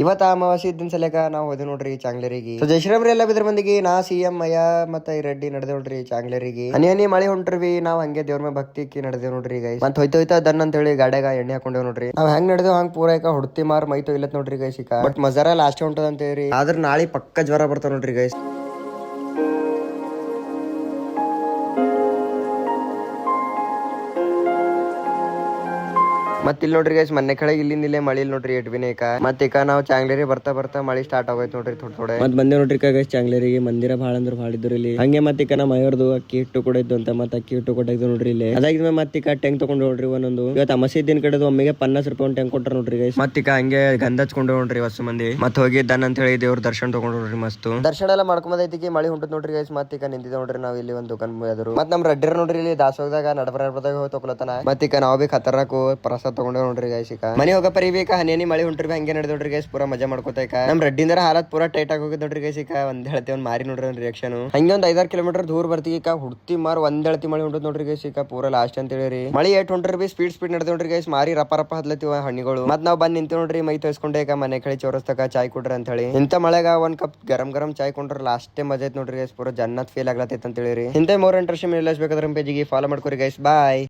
ಇವತ್ತ ಅಮಾವಾಸ್ಯೆ ಇದ್ದಿನ ಸಲಕ ನಾವು ಹೋದೆ ನೋಡ್ರಿ ಚಾಂಗ್ಲರಿಗೆ. ಸೊ ಜಯಶ್ರೀರಾಮ್ರಿ ಎಲ್ಲ ಬಿದ್ರ ಮಂದಿಗೆ ನಾ CM ಮಯ್ಯ ಮತ್ತ ಈ ರೆಡ್ಡಿ ನಡೆದೆ ನೋಡ್ರಿ ಚಾಂಗ್ಲರಿಗೆ. ಹನಿ ಹನಿ ಮಳಿ ಹೊಂಟ್ರಿ ನಾವ್ ಹಂಗೆ ದೇವ್ರ ಮೇಲೆ ಭಕ್ತಿ ನಡೆದೇವ್ ನೋಡ್ರಿ ಗೈಸ್. ಮತ್ ಹೋಯ್ತಾ ದನ್ ಅಂತ ಹೇಳಿ ಗಾಡ್ಯಾಗ ಎಣ್ಣೆ ಹಾಕೊಂಡೇವ್ ನೋಡ್ರಿ. ನಾವ್ ಹೆಂಗ್ ನಡೆದೇವ್ ಹಂಗ್ ಪೂರೈಕ ಹುಡ್ತಿ ಮಾರ್ ಮೈ ತೊಯ್ಲತ್ ನೋಡ್ರಿ ಗೈಸ್. ಬಟ್ ಮಜಾರ ಲಾಸ್ಟ್ ಹೊಂಟದ ಅಂತ ಹೇಳಿ ಆದ್ರ ನಾಳೆ ಪಕ್ಕ ಜ್ವರ ಬರ್ತಾವ ನೋಡ್ರಿ ಗೈಸ್. ಮತ್ ಇಲ್ಲಿ ನೋಡ್ರಿ ಗೈಸ್ ಮನೆ ಕೆಳಗೆ ಇಲ್ಲಿಂದ ಇಲ್ಲೇ ಮಳಿ ನೋಡ್ರಿ ಎಟ್ಬಿನೇಕ. ಮತ್ ಈಗ ನಾವು ಚಾಂಗ್ಲೇರಿ ಬರ್ತಾ ಬರ್ತಾ ಮಳಿ ಸ್ಟಾರ್ಟ್ ಆಗೋಯ್ತು ನೋಡ್ರಿ ಥೋಡೆ. ಮತ್ ಬಂದೆ ನೋಡ್ರಿ ಗೈಸ್ ಚಾಂಗ್ಲೇರಿಗೆ. ಮಂದಿರ ಭಾಳ ಅಂದ್ರೆ ಭಾಳ ಇದ್ರು ಇಲ್ಲಿ. ಹಂಗೆ ಮತ್ ಈಗ ನಮ್ಮ ಮೈಯವ್ರದು ಅಕ್ಕಿ ಹಿಟ್ಟು ಕೂಡ ಇದ್ದು ಅಂತ ಮತ್ ಅಕ್ಕಿ ಹಿಟ್ಟು ಕೊಟ್ಟಿದ್ದು ನೋಡ್ರಿ ಇಲ್ಲಿ. ಅದಾಗಿದ್ಮೇಲೆ ಮತ್ ಈಗ ಟೆಂಕ್ ತಗೊಂಡು ನೋಡ್ರಿ ಒಂದೊಂದು. ಇವತ್ತು ಅಮಾಸಿ ದಿನ ಕಡೆದು ಒಮ್ಮೆಗೆ 50 ರೂಪಾಯಿ ಒಂದು ಟೆಂಕ್ ಕೊಟ್ರ ನೋಡ್ರಿ ಗೈಸ್. ಮತ್ ಈಗ ಹಂಗೆ ಗಂಧ ಹಚ್ಕೊಂಡು ನೋಡ್ರಿ ಹೊಸ ಮಂದಿ. ಮತ್ ಹೋಗಿ ದನ್ ಅಂತ ಹೇಳಿ ದೇವ್ರ ದರ್ಶನ ತಗೊಂಡು ನೋಡ್ರಿ ಮಸ್ತ್ ದರ್ಶನ ಎಲ್ಲ ಮಾಡ್ಕೊಂಬದೈತಿ. ಮಳಿ ಹೊಂಟದ್ ನೋಡ್ರಿ ಗೈಸ್. ಮತ್ ಈಗ ನಿಂತಿದ್ದ ನೋಡ್ರಿ ನಾವ್ ಇಲ್ಲಿ ಒಂದು ದುಕಾನ್ ಎದುರು. ಮತ್ ನಮ್ ರೆಡ್ಡಿರ್ ನೋಡ್ರಿ ಇಲ್ಲಿ ದಾಸೋಗದಾಗ ನಡಬರದಾಗ ಹೋಗಿ ತಗೊಳತನ. ಮತ್ ಈಗ ನಾವ್ ಬಿ ಖತರ್ನಾಕು ಪ್ರಸಾದ ತಗೊಂಡೇವ್ ನೋಡ್ರಿ ಗೈಸ್. ಈಗ ಮನಿ ಹೋಗ ಪರಿಬೇಕ ಹನಿ ಮಳಿ ಹೊಂಟ್ರಿ ಹಂಗೆ ನಡೆದ ನೋಡ್ರಿ ಗೈಸ್. ಪೂರಾ ಮಜಾ ಮಾಡ್ಕೋತ ನಮ್ ರೆಡ್ಡಿಂದರ ಹಾಲತ್ ಪೂರಾ ಟೈಟ್ ಆಗಿ ಹೋಗಿದ್ ನೋಡ್ರಿ ಗೈಸ್. ಈಗ ಒಂದ್ ಹೇಳ್ತಿ ಒಂದ್ ಮಾರಿ ನೋಡ್ರಿ ಒಂದ್ ರಿಯಾಕ್ಷನ್. ಹಂಗೆ ಒಂದ್ 5-6 ಕಿಲೋಮೀಟರ್ ದೂರ ಬರ್ತೀವಿ. ಈಗ ಹುಡ್ತಿ ಮಾರ್ ಒಂದ್ ಹೇಳ್ತಿ ಮಳಿ ಹೊಂಟದ್ ನೋಡ್ರಿ ಗೈಸ್. ಈಗ ಪೂರಾ ಲಾಸ್ಟ್ ಅಂತ ಹೇಳಿರಿ ಮಳಿ ಏಟ್ ಹೊಂಟ್ರಿ ಬಿ ಸ್ಪೀಡ್ ನಡೆದ ನೋಡ್ರಿ ಗೈಸ್. ಮಾರಿ ರಪ್ಪ ಹದ್ಲತ್ತಿವ ಹಣ್ಣಿಗಳು. ಮತ್ ನಾವ್ ಬಂದ್ ನಿಂತ ನೋಡ್ರಿ ಮೈ ತೋರಿಸ್ಕೊಂಡೆ. ಈಗ ಮನೆ ಕಳಿ ಚೌರಸ್ತಕ ಚಾಯ್ ಕೊಡ್ರಿ ಅಂತ ಹೇಳಿ. ಇಂತ ಮಳೆಗ ಒಂದ್ ಕಪ್ ಗರಂ ಚಾಯ್ ಕೊಂಡ್ರ ಲಾಸ್ಟ್ ಮಜಾ ಐತ್ ನೋಡ್ರಿ ಗೈಸ್. ಪೂರಾ ಜನ್ನತ್ ಫೀಲ್ ಆಗ್ಲತ್ತೈತ್ ಅಂತ ಹೇಳಿರಿ. ಇಂತ ಮೋರ್ ಇಂಟ್ರೆಸ್ಟ್ ಬೇಕಾದ್ರೆ ಪೇಜಿಗೆ ಫಾಲೋ ಮಾಡ್ಕೊರಿ ಗೈಸ್. ಬಾಯ್.